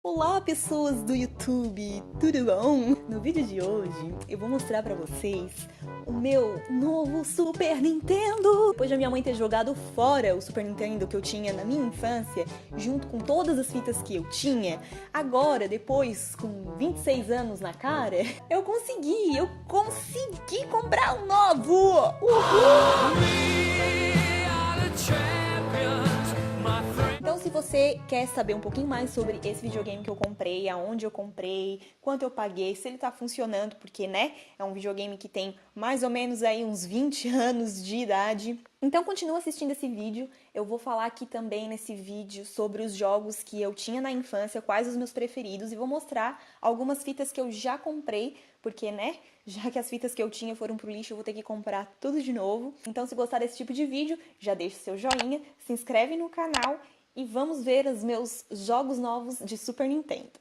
Olá, pessoas do YouTube, tudo bom? No vídeo de hoje eu vou mostrar pra vocês o meu novo Super Nintendo. Depois de a minha mãe ter jogado fora o Super Nintendo que eu tinha na minha infância, junto com todas as fitas que eu tinha, agora, depois com 26 anos na cara, eu consegui comprar um novo! Uhul! Então, se você quer saber um pouquinho mais sobre esse videogame que eu comprei, aonde eu comprei, quanto eu paguei, se ele tá funcionando, porque, né, é um videogame que tem mais ou menos aí uns 20 anos de idade. Então, continua assistindo esse vídeo. Eu vou falar aqui também nesse vídeo sobre os jogos que eu tinha na infância, quais os meus preferidos, e vou mostrar algumas fitas que eu já comprei, porque, né, já que as fitas que eu tinha foram pro lixo, eu vou ter que comprar tudo de novo. Então, se gostar desse tipo de vídeo, já deixa o seu joinha, se inscreve no canal e vamos ver os meus jogos novos de Super Nintendo.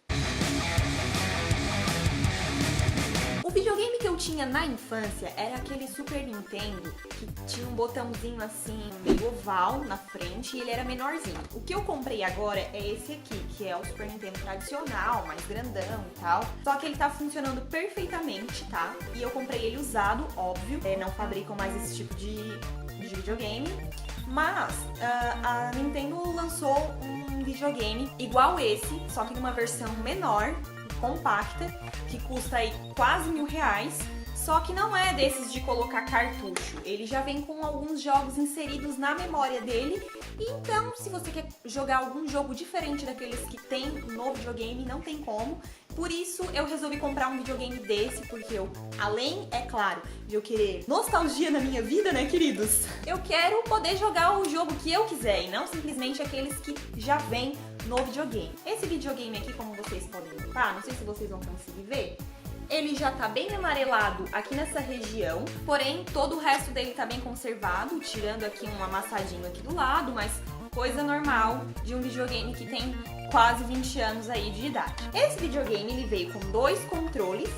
O videogame que eu tinha na infância era aquele Super Nintendo que tinha um botãozinho assim, meio oval na frente e ele era menorzinho. O que eu comprei agora é esse aqui, que é o Super Nintendo tradicional, mais grandão e tal. Só que ele tá funcionando perfeitamente, tá? E eu comprei ele usado, óbvio. Não fabricam mais esse tipo de videogame. Mas a Nintendo lançou um videogame igual esse, só que numa versão menor, compacta, que custa aí quase R$1.000, só que não é desses de colocar cartucho. Ele já vem com alguns jogos inseridos na memória dele. Então, se você quer jogar algum jogo diferente daqueles que tem no videogame, não tem como. Por isso, eu resolvi comprar um videogame desse, porque eu, além, é claro, de eu querer nostalgia na minha vida, né, queridos? Eu quero poder jogar o jogo que eu quiser, e não simplesmente aqueles que já vêm no videogame. Esse videogame aqui, como vocês podem notar, não sei se vocês vão conseguir ver, ele já tá bem amarelado aqui nessa região, porém todo o resto dele tá bem conservado, tirando aqui um amassadinho aqui do lado, mas coisa normal de um videogame que tem quase 20 anos aí de idade. Esse videogame ele veio com dois controles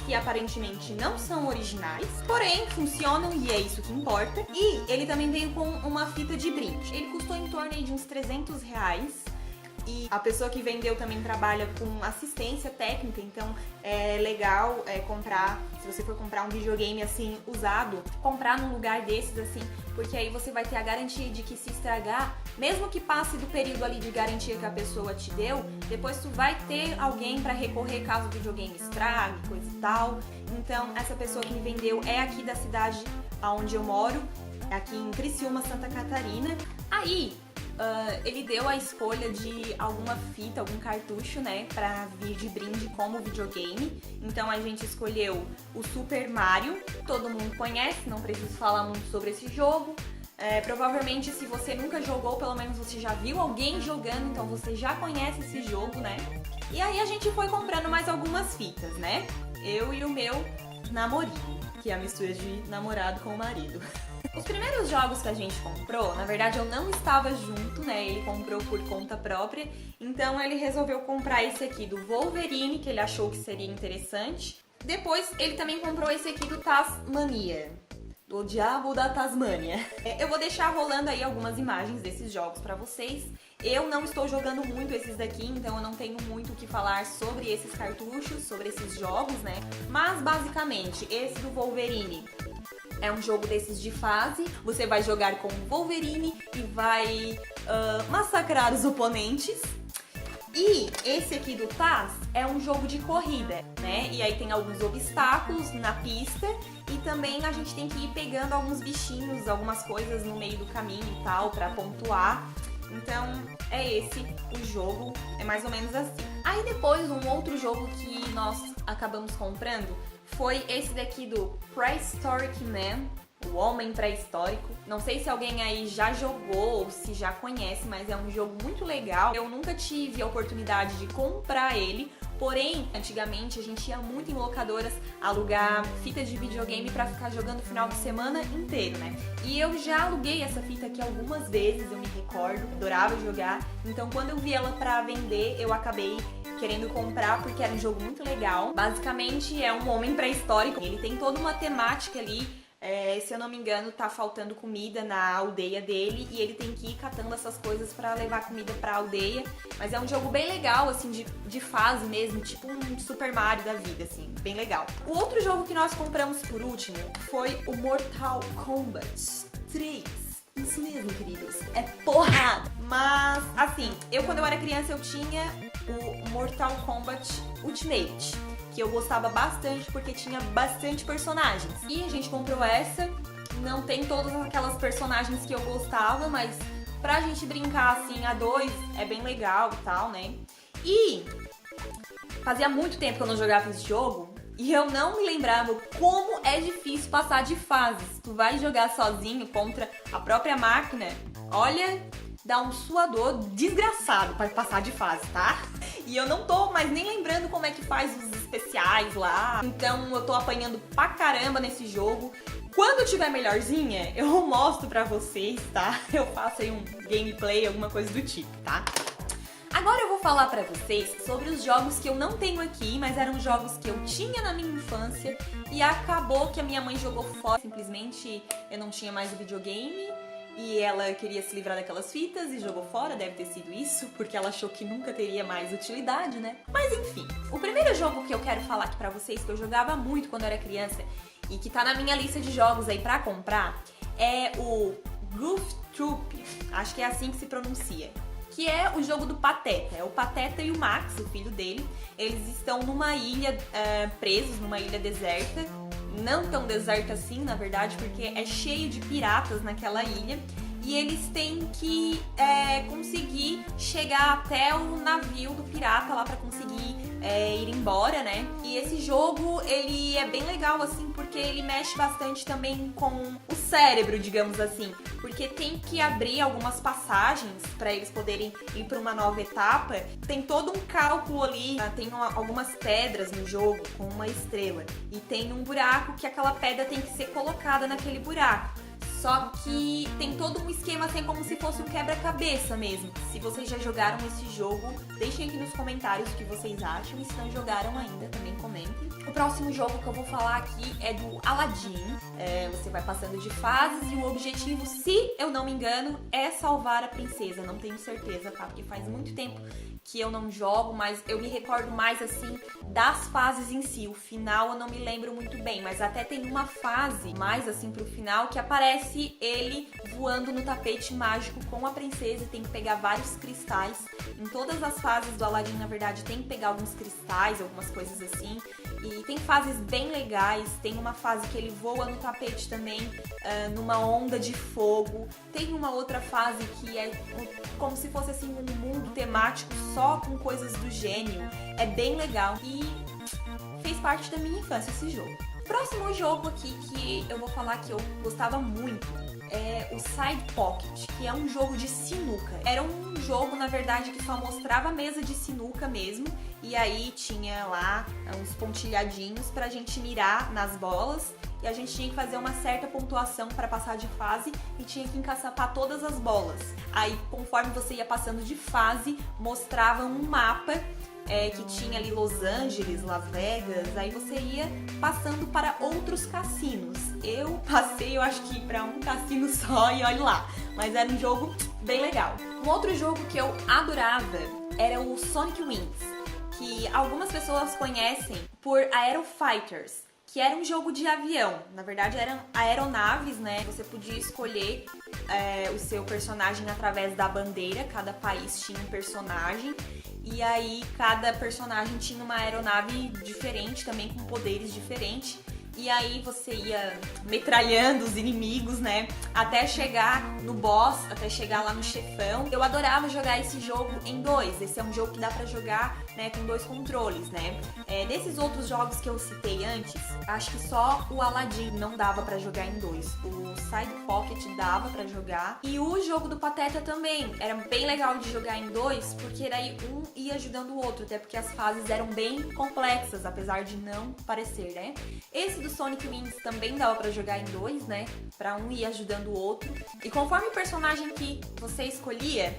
que aparentemente não são originais, porém funcionam e é isso que importa. E ele também veio com uma fita de brinde. Ele custou em torno de uns R$300. E a pessoa que vendeu também trabalha com assistência técnica, então é legal comprar, se você for comprar um videogame assim usado, comprar num lugar desses assim, porque aí você vai ter a garantia de que se estragar, mesmo que passe do período ali de garantia que a pessoa te deu, depois tu vai ter alguém para recorrer caso o videogame estrague, coisa e tal. Então essa pessoa que me vendeu é aqui da cidade onde eu moro, aqui em Criciúma, Santa Catarina. Aí ele deu a escolha de alguma fita, algum cartucho, né, pra vir de brinde como videogame. Então a gente escolheu o Super Mario, todo mundo conhece, não preciso falar muito sobre esse jogo. Provavelmente se você nunca jogou, pelo menos você já viu alguém jogando, então você já conhece esse jogo, né. E aí a gente foi comprando mais algumas fitas, né, eu e o meu namorinho, que é a mistura de namorado com marido. Os primeiros jogos que a gente comprou, na verdade eu não estava junto, né, ele comprou por conta própria, então ele resolveu comprar esse aqui do Wolverine, que ele achou que seria interessante. Depois ele também comprou esse aqui do Tasmania, do Diabo da Tasmânia. Eu vou deixar rolando aí algumas imagens desses jogos pra vocês. Eu não estou jogando muito esses daqui, então eu não tenho muito o que falar sobre esses cartuchos, sobre esses jogos, né, mas basicamente esse do Wolverine é um jogo desses de fase, você vai jogar com o Wolverine e vai massacrar os oponentes. E esse aqui do Taz é um jogo de corrida, né? E aí tem alguns obstáculos na pista e também a gente tem que ir pegando alguns bichinhos, algumas coisas no meio do caminho e tal, pra pontuar. Então é esse o jogo, é mais ou menos assim. Aí depois um outro jogo que nós acabamos comprando foi esse daqui do Prehistoric Man, o Homem Pré-Histórico. Não sei se alguém aí já jogou ou se já conhece, mas é um jogo muito legal. Eu nunca tive a oportunidade de comprar ele, porém, antigamente a gente ia muito em locadoras alugar fita de videogame pra ficar jogando o final de semana inteiro, né? E eu já aluguei essa fita aqui algumas vezes, eu me recordo, adorava jogar. Então quando eu vi ela pra vender, eu acabei querendo comprar porque era um jogo muito legal. Basicamente é um homem pré-histórico, ele tem toda uma temática ali Se eu não me engano, tá faltando comida na aldeia dele e ele tem que ir catando essas coisas pra levar comida pra aldeia. Mas é um jogo bem legal, assim, de fase mesmo, tipo um Super Mario da vida, assim, bem legal. O outro jogo que nós compramos por último foi o Mortal Kombat 3. Isso mesmo, queridos, é porrada. Mas, assim, quando eu era criança eu tinha o Mortal Kombat Ultimate, que eu gostava bastante porque tinha bastante personagens. E a gente comprou essa, não tem todas aquelas personagens que eu gostava, mas pra gente brincar assim a dois é bem legal e tal, né? E fazia muito tempo que eu não jogava esse jogo e eu não me lembrava como é difícil passar de fases. Tu vai jogar sozinho contra a própria máquina, olha, dá um suador desgraçado pra passar de fase, tá? E eu não tô mais nem lembrando como é que faz os especiais lá. Então eu tô apanhando pra caramba nesse jogo. Quando eu tiver melhorzinha, eu mostro pra vocês, tá? Eu faço aí um gameplay, alguma coisa do tipo, tá? Agora eu vou falar pra vocês sobre os jogos que eu não tenho aqui, mas eram jogos que eu tinha na minha infância e acabou que a minha mãe jogou fora. Simplesmente eu não tinha mais o videogame e ela queria se livrar daquelas fitas e jogou fora, deve ter sido isso, porque ela achou que nunca teria mais utilidade, né? Mas enfim, o primeiro jogo que eu quero falar aqui pra vocês, que eu jogava muito quando eu era criança e que tá na minha lista de jogos aí pra comprar, é o Goof Troop, acho que é assim que se pronuncia, que é o jogo do Pateta. É o Pateta e o Max, o filho dele. Eles estão numa ilha, presos numa ilha deserta. Não tão deserta assim, na verdade, porque é cheio de piratas naquela ilha. E eles têm que conseguir chegar até o navio do pirata lá pra conseguir ir embora, né? E esse jogo, ele é bem legal, assim, porque ele mexe bastante também com o cérebro, digamos assim. Porque tem que abrir algumas passagens pra eles poderem ir pra uma nova etapa. Tem todo um cálculo ali, tem algumas pedras no jogo com uma estrela. E tem um buraco que aquela pedra tem que ser colocada naquele buraco. Só que tem todo um esquema assim, como se fosse um quebra-cabeça mesmo. Se vocês já jogaram esse jogo, deixem aqui nos comentários o que vocês acham. E se não jogaram ainda, também comentem. O próximo jogo que eu vou falar aqui é do Aladdin. Você vai passando de fases e o objetivo, se eu não me engano, é salvar a princesa. Não tenho certeza, tá? Porque faz muito tempo que eu não jogo, mas eu me recordo mais assim das fases em si. O final eu não me lembro muito bem, mas até tem uma fase mais assim pro final que aparece ele voando no tapete mágico com a princesa e tem que pegar vários cristais. Em todas as fases do Aladdin, na verdade, tem que pegar alguns cristais, algumas coisas assim. E tem fases bem legais, tem uma fase que ele voa no tapete também, numa onda de fogo. Tem uma outra fase que é como se fosse assim um mundo temático só com coisas do gênio. É bem legal e fez parte da minha infância esse jogo. Próximo jogo aqui que eu vou falar que eu gostava muito é o Side Pocket, que é um jogo de sinuca. Era um jogo, na verdade, que só mostrava a mesa de sinuca mesmo, e aí tinha lá uns pontilhadinhos pra gente mirar nas bolas, e a gente tinha que fazer uma certa pontuação para passar de fase e tinha que encaçapar todas as bolas. Aí, conforme você ia passando de fase, mostrava um mapa que tinha ali Los Angeles, Las Vegas, aí você ia passando para outros cassinos. Eu passei, eu acho que para um cassino só e olha lá, mas era um jogo bem legal. Um outro jogo que eu adorava era o Sonic Wings, que algumas pessoas conhecem por Aero Fighters, que era um jogo de avião. Na verdade, eram aeronaves, né? Você podia escolher o seu personagem através da bandeira. Cada país tinha um personagem. E aí, cada personagem tinha uma aeronave diferente, também com poderes diferentes. E aí você ia metralhando os inimigos, né? Até chegar no boss, até chegar lá no chefão. Eu adorava jogar esse jogo em dois. Esse é um jogo que dá pra jogar, né, com dois controles, né? Desses outros jogos que eu citei antes, acho que só o Aladdin não dava pra jogar em dois. O Side Pocket dava pra jogar. E o jogo do Pateta também. Era bem legal de jogar em dois, porque daí um ia ajudando o outro. Até porque as fases eram bem complexas, apesar de não parecer, né? Esse do Sonic Wings também dava pra jogar em dois, né? Pra um ir ajudando o outro. E conforme o personagem que você escolhia,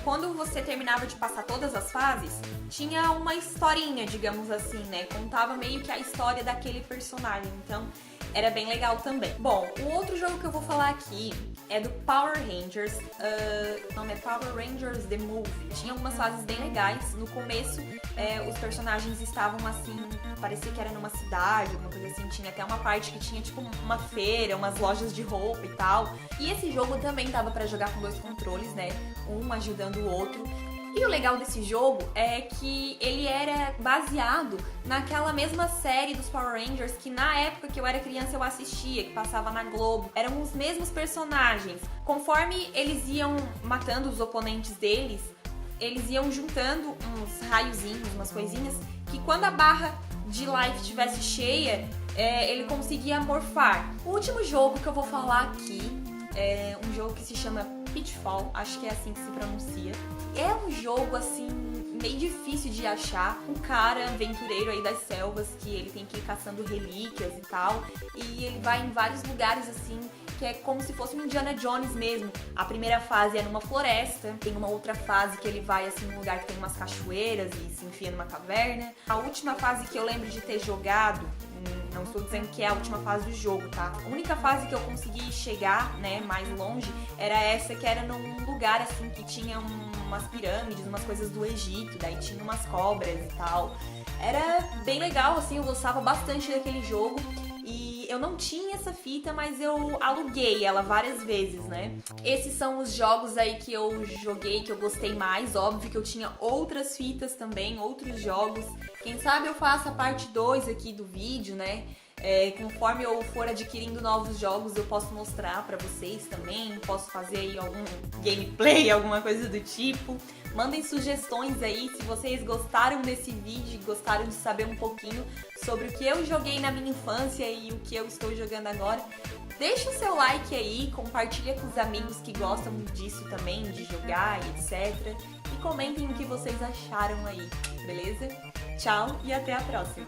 quando você terminava de passar todas as fases, tinha uma historinha, digamos assim, né? Contava meio que a história daquele personagem, então era bem legal também. Bom, o outro jogo que eu vou falar aqui é do Power Rangers, o nome é Power Rangers The Movie. Tinha algumas fases bem legais. No começo, os personagens estavam assim, parecia que era numa cidade, alguma coisa assim. Tinha até uma parte que tinha tipo uma feira, umas lojas de roupa e tal. E esse jogo também dava pra jogar com 2 controles, né? Um ajudando o outro. E o legal desse jogo é que ele era baseado naquela mesma série dos Power Rangers que na época que eu era criança eu assistia, que passava na Globo. Eram os mesmos personagens. Conforme eles iam matando os oponentes deles, eles iam juntando uns raiozinhos, umas coisinhas, que quando a barra de life estivesse cheia, ele conseguia morfar. O último jogo que eu vou falar aqui é um jogo que se chama Pitfall, acho que é assim que se pronuncia. É um jogo assim meio difícil de achar, um cara aventureiro aí das selvas que ele tem que ir caçando relíquias e tal, e ele vai em vários lugares assim, que é como se fosse um Indiana Jones mesmo. A primeira fase é numa floresta, tem uma outra fase que ele vai assim num lugar que tem umas cachoeiras e se enfia numa caverna. A última fase que eu lembro de ter jogado, não estou dizendo que é a última fase do jogo, tá? A única fase que eu consegui chegar, né, mais longe, era essa que era num lugar assim que tinha umas pirâmides, umas coisas do Egito, daí tinha umas cobras e tal. Era bem legal, assim, eu gostava bastante daquele jogo. E eu não tinha essa fita, mas eu aluguei ela várias vezes, né? Esses são os jogos aí que eu joguei, que eu gostei mais. Óbvio que eu tinha outras fitas também, outros jogos. Quem sabe eu faço a parte 2 aqui do vídeo, né? Conforme eu for adquirindo novos jogos, eu posso mostrar pra vocês também. Posso fazer aí algum gameplay, alguma coisa do tipo. Mandem sugestões aí se vocês gostaram desse vídeo, gostaram de saber um pouquinho sobre o que eu joguei na minha infância e o que eu estou jogando agora. Deixa o seu like aí, compartilha com os amigos que gostam disso também, de jogar e etc. E comentem o que vocês acharam aí, beleza? Tchau e até a próxima!